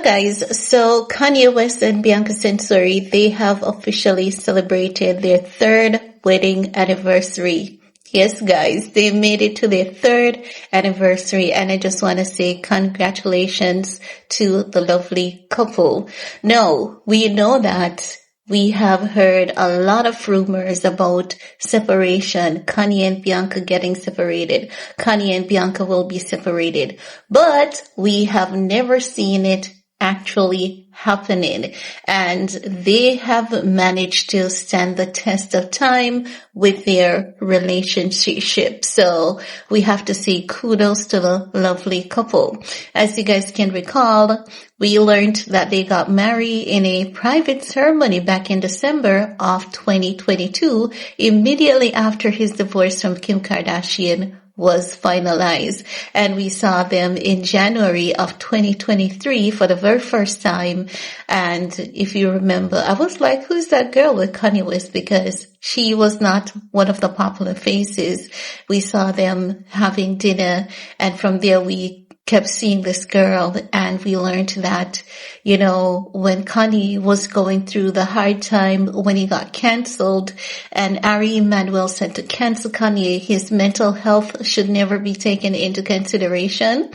guys, so Kanye West and Bianca Censori, they have officially celebrated their third wedding anniversary. Yes, guys, they made it to their third anniversary, and I just want to say congratulations to the lovely couple. No, we know that we have heard a lot of rumors about separation, Kanye and Bianca getting separated. Kanye and Bianca will be separated, but we have never seen it actually happening, and they have managed to stand the test of time with their relationship. So we have to say kudos to the lovely couple. As you guys can recall, we learned that they got married in a private ceremony back in December of 2022, immediately after his divorce from Kim Kardashian was finalized. And we saw them in January of 2023 for the very first time. And if you remember, I was like, who's that girl with Kanye West? Because she was not one of the popular faces. We saw them having dinner, and from there we kept seeing this girl, and we learned that, you know, when Kanye was going through the hard time when he got canceled, and Ari Emanuel said to cancel Kanye, his mental health should never be taken into consideration.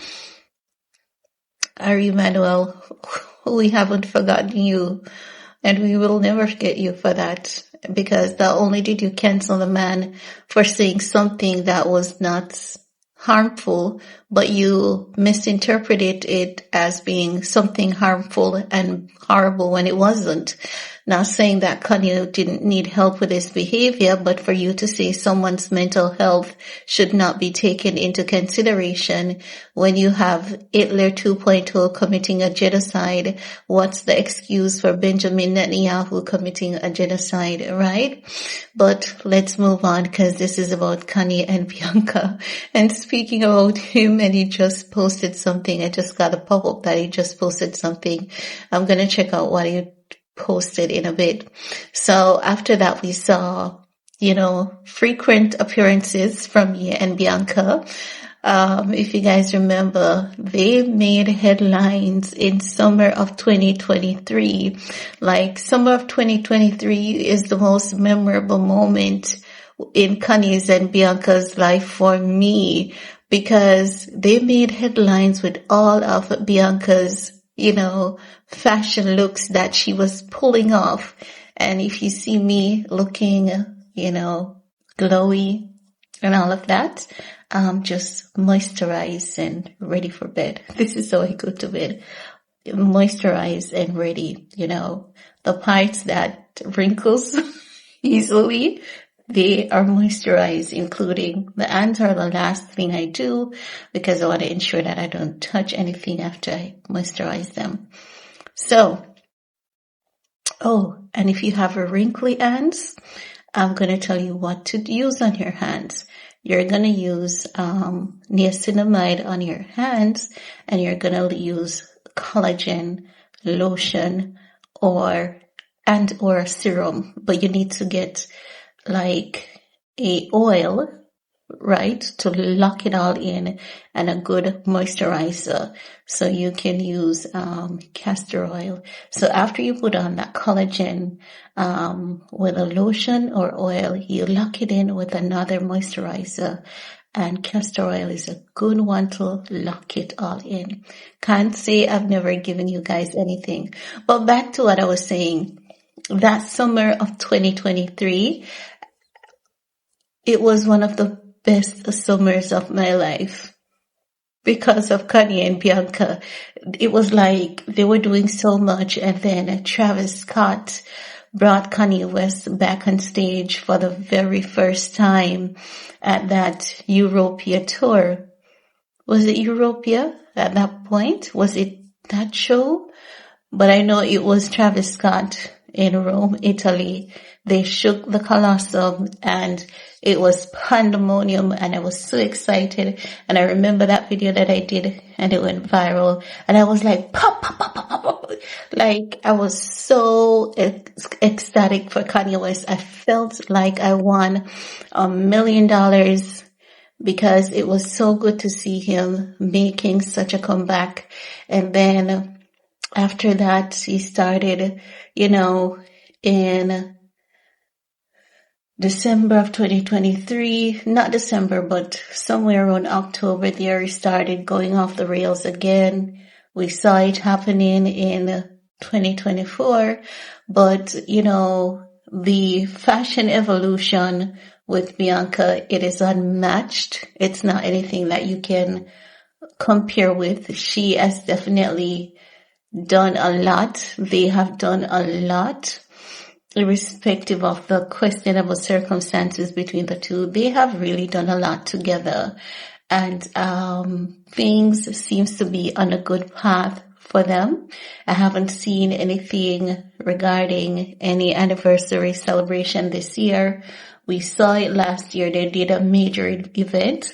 Ari Emanuel, we haven't forgotten you, and we will never forget you for that, because not only did you cancel the man for saying something that was not harmful, but you misinterpreted it as being something harmful and horrible when it wasn't. Not saying that Kanye didn't need help with his behavior, but for you to say someone's mental health should not be taken into consideration when you have Hitler 2.0 committing a genocide, what's the excuse for Benjamin Netanyahu committing a genocide, right? But let's move on, because this is about Kanye and Bianca. And speaking about him, and he just posted something. I just got a pop-up that he just posted something. I'm going to check out what he posted in a bit. So after that, we saw, you know, frequent appearances from me and Bianca. If you guys remember, they made headlines in summer of 2023. Like, summer of 2023 is the most memorable moment in Kanye's and Bianca's life for me, because they made headlines with all of Bianca's, you know, fashion looks that she was pulling off. And if you see me looking, you know, glowy and all of that, just moisturized and ready for bed. This is how I go to bed. Moisturized and ready, you know, the parts that wrinkles easily, they are moisturized, including the ends are the last thing I do, because I want to ensure that I don't touch anything after I moisturize them. So, and if you have a wrinkly hands, I'm going to tell you what to use on your hands. You're going to use niacinamide on your hands, and you're going to use collagen lotion or serum, but you need to get like a oil, right, to lock it all in, and a good moisturizer. So you can use castor oil. So after you put on that collagen with a lotion or oil, you lock it in with another moisturizer. And castor oil is a good one to lock it all in. Can't say I've never given you guys anything. But back to what I was saying. That summer of 2023, it was one of the best summers of my life because of Kanye and Bianca. It was like they were doing so much, and then Travis Scott brought Kanye West back on stage for the very first time at that Europia tour. Was it Europia at that point? Was it that show? But I know it was Travis Scott in Rome, Italy. They shook the Colosseum, and it was pandemonium, and I was so excited. And I remember that video that I did, and it went viral, and I was like, pop, pop, pop, pop, pop, pop. Like, I was so ecstatic for Kanye West. I felt like I won $1 million, because it was so good to see him making such a comeback. And then After that, he started, in December of 2023, not December, but somewhere around October there, he started going off the rails again. We saw it happening in 2024, but, the fashion evolution with Bianca, it is unmatched. It's not anything that you can compare with. She has definitely done a lot. They have done a lot, irrespective of the questionable circumstances between the two. They have really done a lot together, and things seems to be on a good path for them. I haven't seen anything regarding any anniversary celebration this year. We saw it last year. They did a major event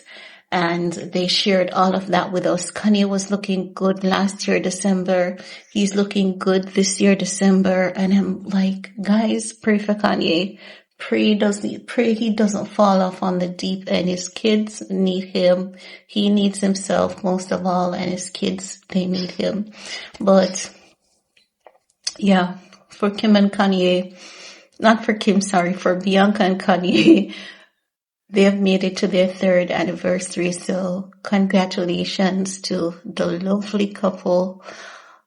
and they shared all of that with us. Kanye was looking good last year, December. He's looking good this year, December. And I'm like, guys, pray for Kanye. Pray he doesn't fall off on the deep end. His kids need him. He needs himself most of all, and his kids, they need him. But yeah, for Kim and Kanye, not for Kim, sorry, for Bianca and Kanye, they have made it to their 3rd anniversary. So congratulations to the lovely couple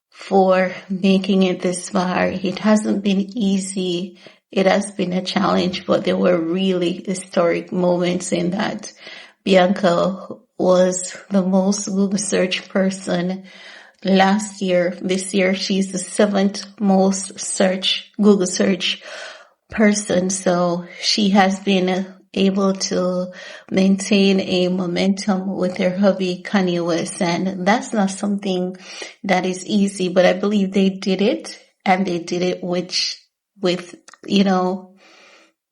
for making it this far. It hasn't been easy. It has been a challenge, but there were really historic moments in that. Bianca was the most Google search person last year. This year, she's the 7th most Google search person. So she has been able to maintain a momentum with her hubby, Kanye West. And that's not something that is easy, but I believe they did it, and they did it with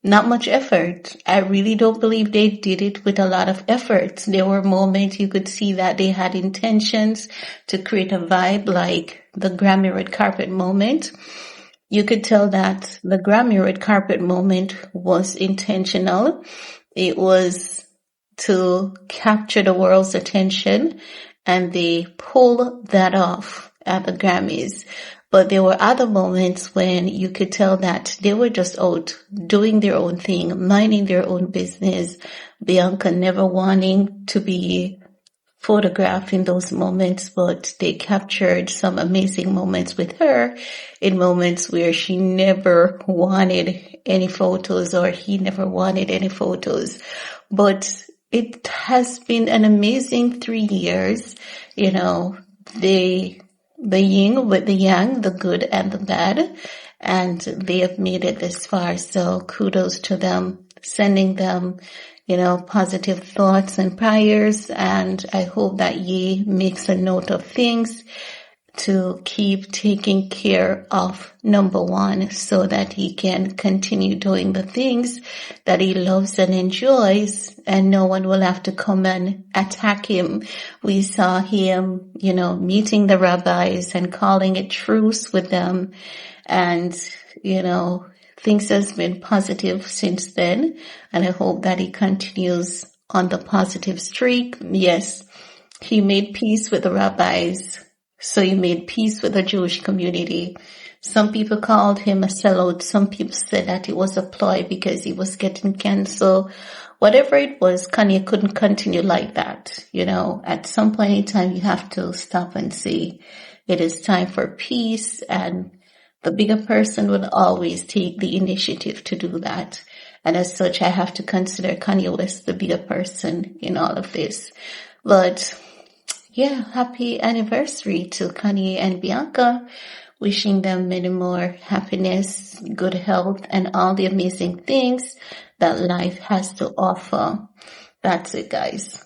not much effort. I really don't believe they did it with a lot of effort. There were moments you could see that they had intentions to create a vibe, like the Grammy red carpet moment. You could tell that the Grammy red carpet moment was intentional. It was to capture the world's attention, and they pulled that off at the Grammys. But there were other moments when you could tell that they were just out doing their own thing, minding their own business. Bianca never wanting to be photographed in those moments, but they captured some amazing moments with her in moments where she never wanted any photos, or he never wanted any photos. But it has been an amazing 3 years, the yin with the yang, the good and the bad, and they have made it this far. So kudos to them, sending them, positive thoughts and prayers. And I hope that Ye makes a note of things to keep taking care of number one, so that he can continue doing the things that he loves and enjoys, and no one will have to come and attack him. We saw him, meeting the rabbis and calling it truce with them. And, things has been positive since then. And I hope that he continues on the positive streak. Yes, he made peace with the rabbis. So he made peace with the Jewish community. Some people called him a sellout. Some people said that it was a ploy because he was getting canceled. Whatever it was, Kanye couldn't continue like that. At some point in time, you have to stop and say, it is time for peace. And the bigger person will always take the initiative to do that. And as such, I have to consider Kanye West the bigger person in all of this. But yeah, happy anniversary to Kanye and Bianca. Wishing them many more happiness, good health, and all the amazing things that life has to offer. That's it, guys.